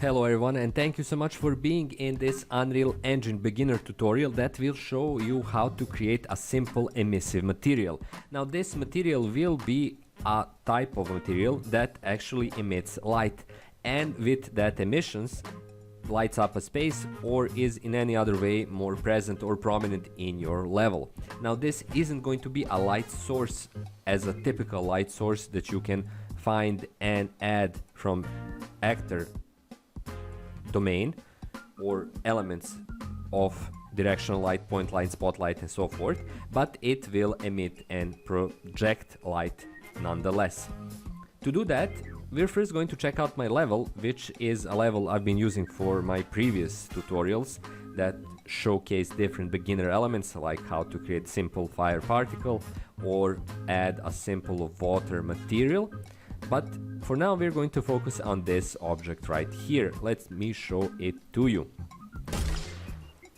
Hello everyone, and thank you so much for being in this Unreal Engine beginner tutorial that will show you how to create a simple emissive material. Now this material will be a type of material that actually emits light, and with that emissions lights up a space or is in any other way more present or prominent in your level. Now this isn't going to be a light source as a typical light source that you can find and add from actor domain or elements of directional light, point light, spotlight and so forth, but it will emit and project light nonetheless. To do that, we're first going to check out my level, which is a level I've been using for my previous tutorials that showcase different beginner elements like how to create simple fire particle or add a simple water material. But for now we're going to focus on this object right here. Let me show it to you.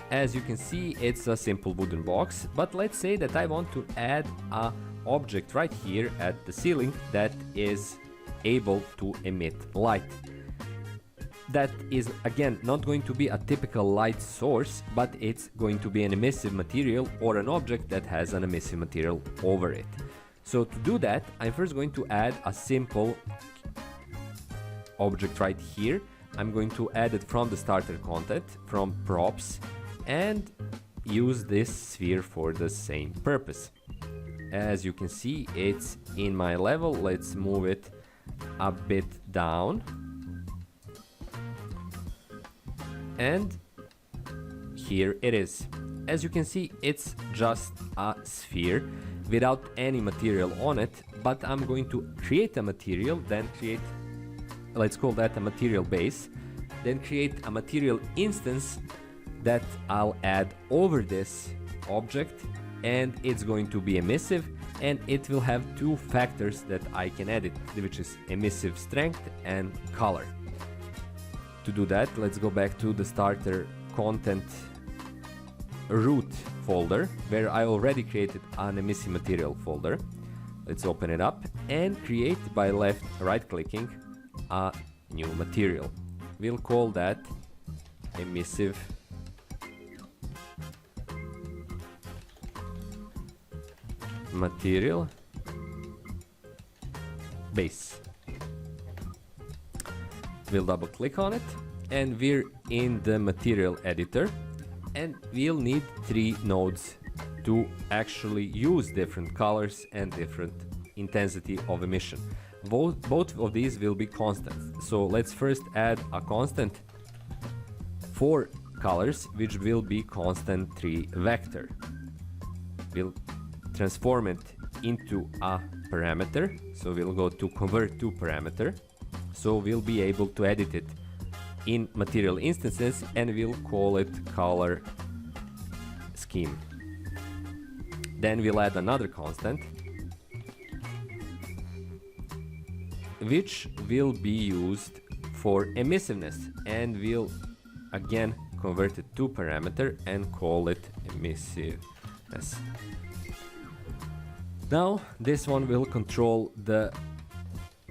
As you can see, it's a simple wooden box, but let's say that I want to add a object right here at the ceiling that is able to emit light. That is again not going to be a typical light source, but it's going to be an emissive material or an object that has an emissive material over it. So to do that, I'm first going to add a simple object right here. I'm going to add it from the starter content, from props, and use this sphere for the same purpose. As you can see, it's in my level. Let's move it a bit down. And here it is. As you can see, it's just a sphere without any material on it, but I'm going to create a material, then create, let's call that a material base, then create a material instance that I'll add over this object, and it's going to be emissive, and it will have two factors that I can edit, which is emissive strength and color. To do that, let's go back to the starter content root folder where I already created an emissive material folder. Let's open it up and create by right clicking a new material. We'll call that emissive material base. We'll double click on it and we're in the material editor, and we'll need 3 nodes to actually use different colors and different intensity of emission. Both of these will be constant. So let's first add a constant for colors, which will be constant 3 vector. We'll transform it into a parameter. So we'll go to convert to parameter. So we'll be able to edit it in material instances, and we'll call it color scheme. Then we'll add another constant which will be used for emissiveness, and we'll again convert it to parameter and call it emissiveness. Now this one will control the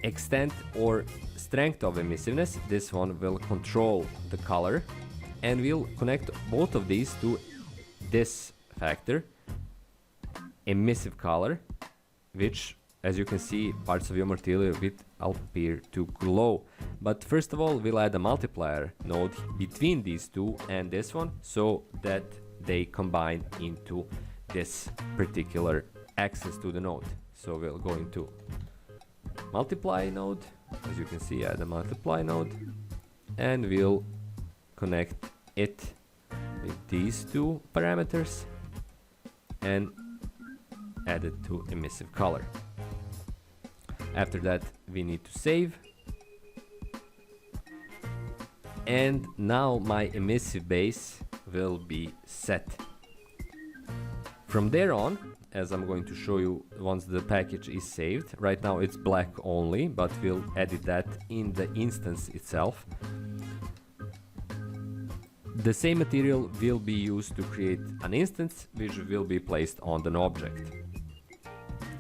extent or strength of emissiveness. This one will control the color, and we'll connect both of these to this factor, emissive color, which, as you can see, parts of your material will appear to glow. But first of all, we'll add a multiplier node between these two and this one, so that they combine into this particular access to the node. So we'll go into multiply node. As you can see, add a multiply node, and we'll connect it with these two parameters and add it to emissive color. After that, we need to save, and now my emissive base will be set. From there on, as I'm going to show you once the package is saved. Right now it's black only, but we'll edit that in the instance itself. The same material will be used to create an instance which will be placed on an object.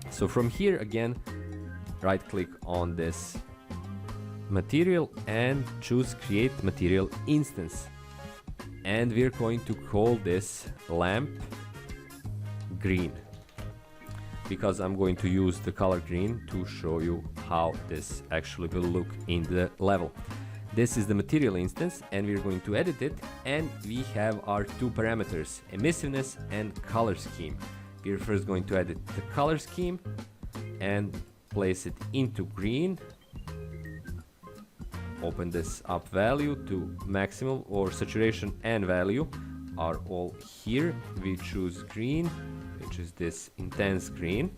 So from here again, right click on this material and choose create material instance. And we're going to call this lamp green, because I'm going to use the color green to show you how this actually will look in the level. This is the material instance, and we're going to edit it, and we have our two parameters, emissiveness and color scheme. We're first going to edit the color scheme and place it into green. Open this up value to maximum, or saturation and value are all here. We choose green, which is this intense green,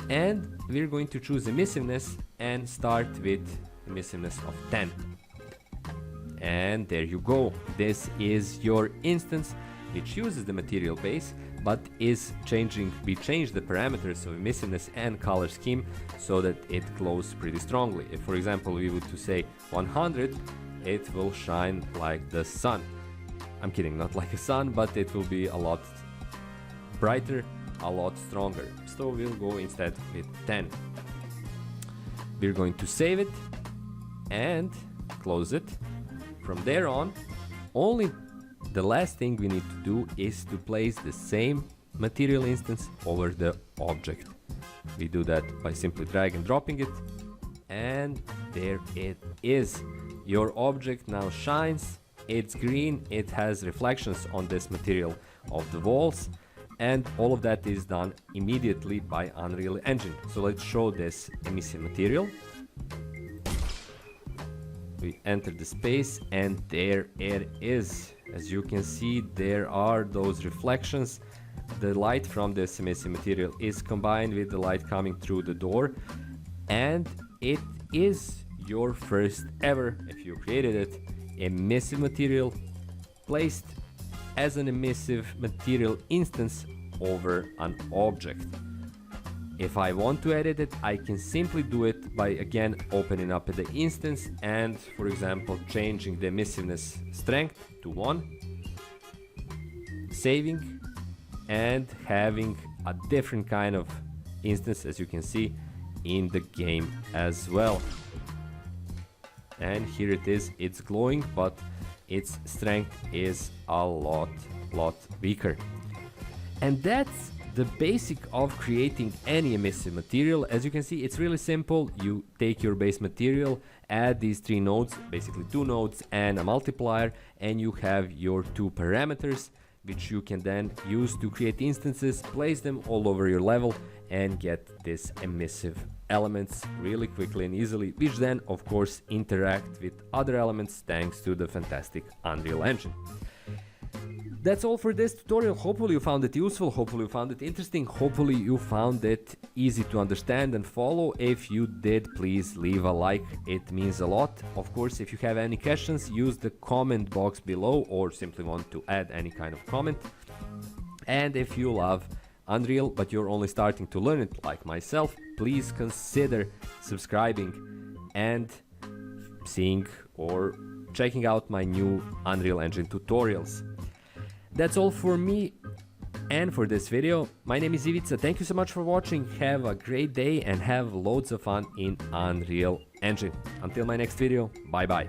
and we're going to choose emissiveness and start with emissiveness of 10. And there you go. This is your instance, which uses the material base, but is changing. We changed the parameters of emissiveness and color scheme so that it glows pretty strongly. If, for example, we would to say 100, it will shine like the sun. I'm kidding, not like a sun, but it will be a lot brighter, a lot stronger. So we'll go instead with 10. We're going to save it and close it. From there on, only the last thing we need to do is to place the same material instance over the object. We do that by simply drag and dropping it, and there it is. Your object now shines, it's green, it has reflections on this material of the walls, and all of that is done immediately by Unreal Engine. So let's show this emissive material. We enter the space, and there it is. As you can see, there are those reflections. The light from this emissive material is combined with the light coming through the door, and it is your first ever, if you created it, emissive material placed as an emissive material instance over an object. If I want to edit it, I can simply do it by again opening up the instance and, for example, changing the emissiveness strength to 1, saving, and having a different kind of instance, as you can see, in the game as well. And here it is, it's glowing, but its strength is a lot weaker. And that's the basic of creating any emissive material. As you can see, it's really simple. You take your base material, add these 3 nodes, basically 2 nodes and a multiplier, and you have your 2 parameters, which you can then use to create instances, place them all over your level, and get this emissive elements really quickly and easily, which then of course interact with other elements thanks to the fantastic Unreal Engine. That's all for this tutorial. Hopefully you found it useful, hopefully you found it interesting, hopefully you found it easy to understand and follow. If you did, please leave a like, it means a lot. Of course, if you have any questions, use the comment box below, or simply want to add any kind of comment. And if you love Unreal but you're only starting to learn it like myself, please consider subscribing and seeing or checking out my new Unreal Engine tutorials. That's all for me and for this video. My name is Ivica. Thank you so much for watching. Have a great day and have loads of fun in Unreal Engine. Until my next video, bye bye.